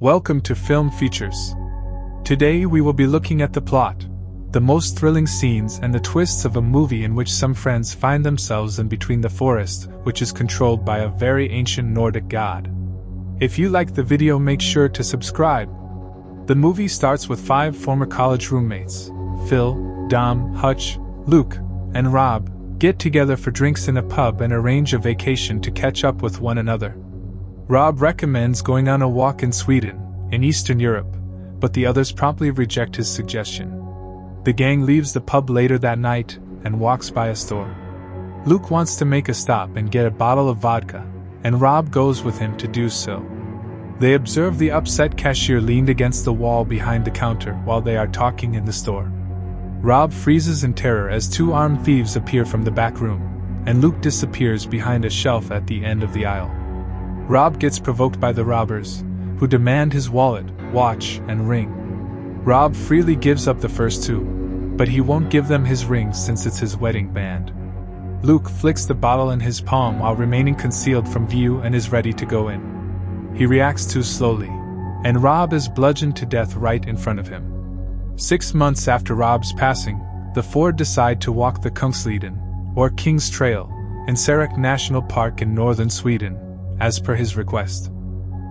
Welcome to Film Features. Today we will be looking at the plot, the most thrilling scenes and the twists of a movie in which some friends find themselves in between the forest, which is controlled by a very ancient Nordic god. If you like the video, make sure to subscribe. The movie starts with 5 former college roommates, Phil, Dom, Hutch, Luke, and Rob, get together for drinks in a pub and arrange a vacation to catch up with one another. Rob recommends going on a walk in Sweden, in Eastern Europe, but the others promptly reject his suggestion. The gang leaves the pub later that night and walks by a store. Luke wants to make a stop and get a bottle of vodka, and Rob goes with him to do so. They observe the upset cashier leaned against the wall behind the counter while they are talking in the store. Rob freezes in terror as 2 armed thieves appear from the back room, and Luke disappears behind a shelf at the end of the aisle. Rob gets provoked by the robbers, who demand his wallet, watch, and ring. Rob freely gives up the first 2, but he won't give them his ring since it's his wedding band. Luke flicks the bottle in his palm while remaining concealed from view and is ready to go in. He reacts too slowly, and Rob is bludgeoned to death right in front of him. 6 months after Rob's passing, the 4 decide to walk the Kungsleden, or King's Trail, in Sarek National Park in northern Sweden, as per his request.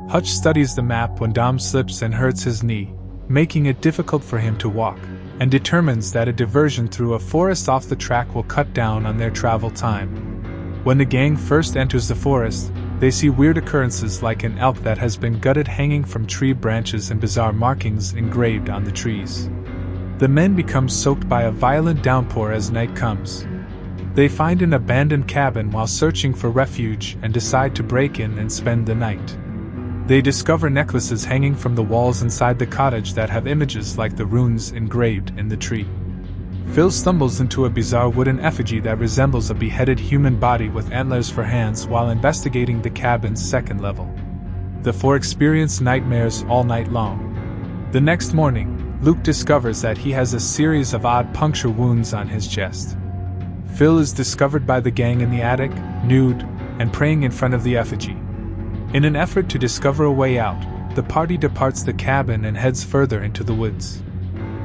Hutch studies the map when Dom slips and hurts his knee, making it difficult for him to walk, and determines that a diversion through a forest off the track will cut down on their travel time. When the gang first enters the forest, they see weird occurrences like an elk that has been gutted hanging from tree branches and bizarre markings engraved on the trees. The men become soaked by a violent downpour as night comes. They find an abandoned cabin while searching for refuge and decide to break in and spend the night. They discover necklaces hanging from the walls inside the cottage that have images like the runes engraved in the tree. Phil stumbles into a bizarre wooden effigy that resembles a beheaded human body with antlers for hands while investigating the cabin's second level. The 4 experience nightmares all night long. The next morning, Luke discovers that he has a series of odd puncture wounds on his chest. Phil is discovered by the gang in the attic, nude, and praying in front of the effigy. In an effort to discover a way out, the party departs the cabin and heads further into the woods.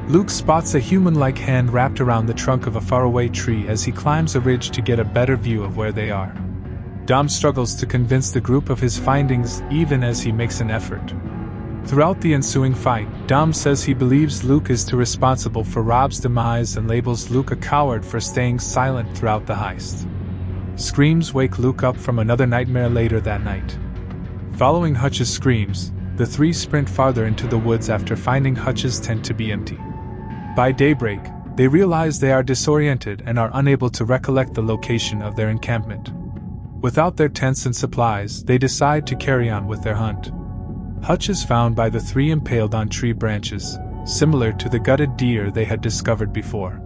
Luke spots a human-like hand wrapped around the trunk of a faraway tree as he climbs a ridge to get a better view of where they are. Dom struggles to convince the group of his findings even as he makes an effort. Throughout the ensuing fight, Dom says he believes Luke is too responsible for Rob's demise and labels Luke a coward for staying silent throughout the heist. Screams wake Luke up from another nightmare later that night. Following Hutch's screams, the 3 sprint farther into the woods after finding Hutch's tent to be empty. By daybreak, they realize they are disoriented and are unable to recollect the location of their encampment. Without their tents and supplies, they decide to carry on with their hunt. Hutch is found by the 3 impaled on tree branches, similar to the gutted deer they had discovered before.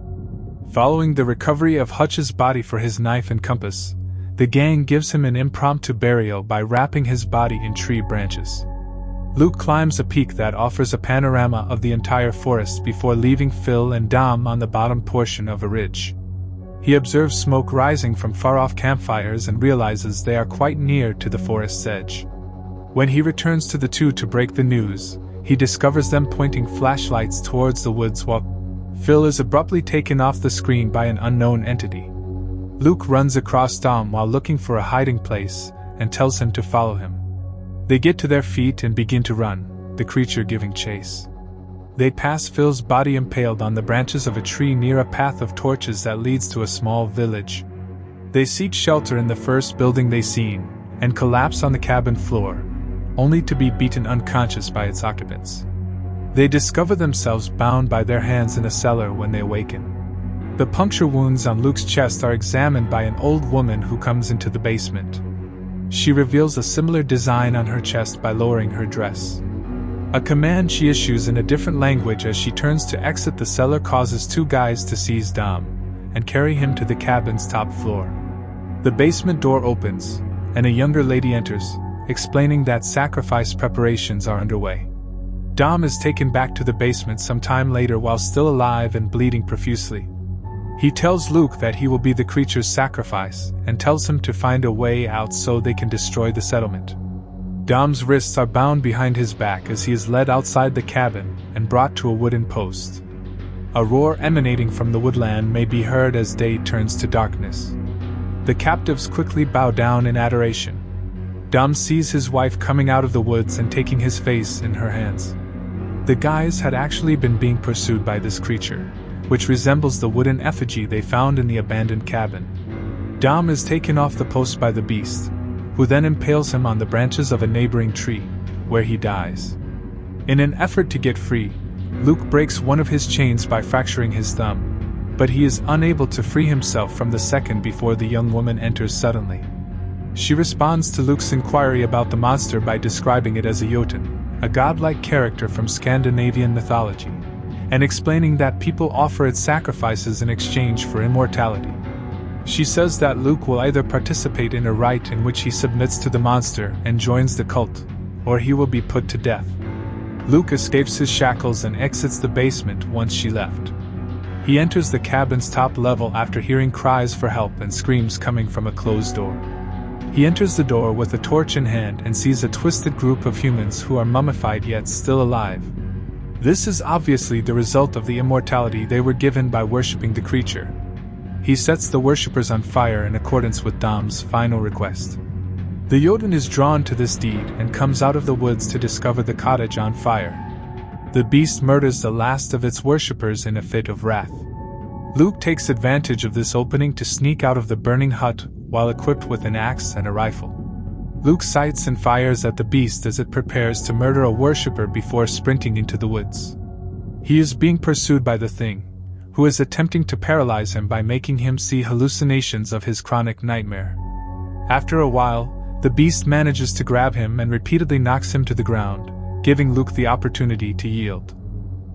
Following the recovery of Hutch's body for his knife and compass, the gang gives him an impromptu burial by wrapping his body in tree branches. Luke climbs a peak that offers a panorama of the entire forest before leaving Phil and Dom on the bottom portion of a ridge. He observes smoke rising from far-off campfires and realizes they are quite near to the forest's edge. When he returns to the 2 to break the news, he discovers them pointing flashlights towards the woods while Phil is abruptly taken off the screen by an unknown entity. Luke runs across Dom while looking for a hiding place and tells him to follow him. They get to their feet and begin to run, the creature giving chase. They pass Phil's body impaled on the branches of a tree near a path of torches that leads to a small village. They seek shelter in the first building they see and collapse on the cabin floor, only to be beaten unconscious by its occupants. They discover themselves bound by their hands in a cellar when they awaken. The puncture wounds on Luke's chest are examined by an old woman who comes into the basement. She reveals a similar design on her chest by lowering her dress. A command she issues in a different language as she turns to exit the cellar causes 2 guys to seize Dom and carry him to the cabin's top floor. The basement door opens, and a younger lady enters, explaining that sacrifice preparations are underway. Dom is taken back to the basement some time later while still alive and bleeding profusely. He tells Luke that he will be the creature's sacrifice and tells him to find a way out so they can destroy the settlement. Dom's wrists are bound behind his back as he is led outside the cabin and brought to a wooden post. A roar emanating from the woodland may be heard as day turns to darkness. The captives quickly bow down in adoration. Dom sees his wife coming out of the woods and taking his face in her hands. The guys had actually been being pursued by this creature, which resembles the wooden effigy they found in the abandoned cabin. Dom is taken off the post by the beast, who then impales him on the branches of a neighboring tree, where he dies. In an effort to get free, Luke breaks one of his chains by fracturing his thumb, but he is unable to free himself from the second before the young woman enters suddenly. She responds to Luke's inquiry about the monster by describing it as a Jotun, a godlike character from Scandinavian mythology, and explaining that people offer it sacrifices in exchange for immortality. She says that Luke will either participate in a rite in which he submits to the monster and joins the cult, or he will be put to death. Luke escapes his shackles and exits the basement once she left. He enters the cabin's top level after hearing cries for help and screams coming from a closed door. He enters the door with a torch in hand and sees a twisted group of humans who are mummified yet still alive. This is obviously the result of the immortality they were given by worshipping the creature. He sets the worshippers on fire in accordance with Dom's final request. The Jotun is drawn to this deed and comes out of the woods to discover the cottage on fire. The beast murders the last of its worshippers in a fit of wrath. Luke takes advantage of this opening to sneak out of the burning hut while equipped with an axe and a rifle. Luke sights and fires at the beast as it prepares to murder a worshipper before sprinting into the woods. He is being pursued by the thing, who is attempting to paralyze him by making him see hallucinations of his chronic nightmare. After a while, the beast manages to grab him and repeatedly knocks him to the ground, giving Luke the opportunity to yield.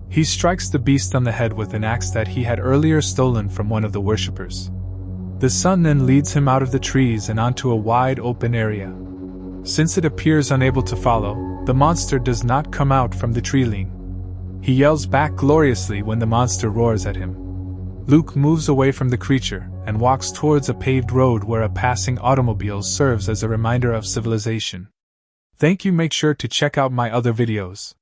He strikes the beast on the head with an axe that he had earlier stolen from one of the worshippers. The sun then leads him out of the trees and onto a wide open area. Since it appears unable to follow, the monster does not come out from the tree-ling. He yells back gloriously when the monster roars at him. Luke moves away from the creature and walks towards a paved road where a passing automobile serves as a reminder of civilization. Thank you. Make sure to check out my other videos.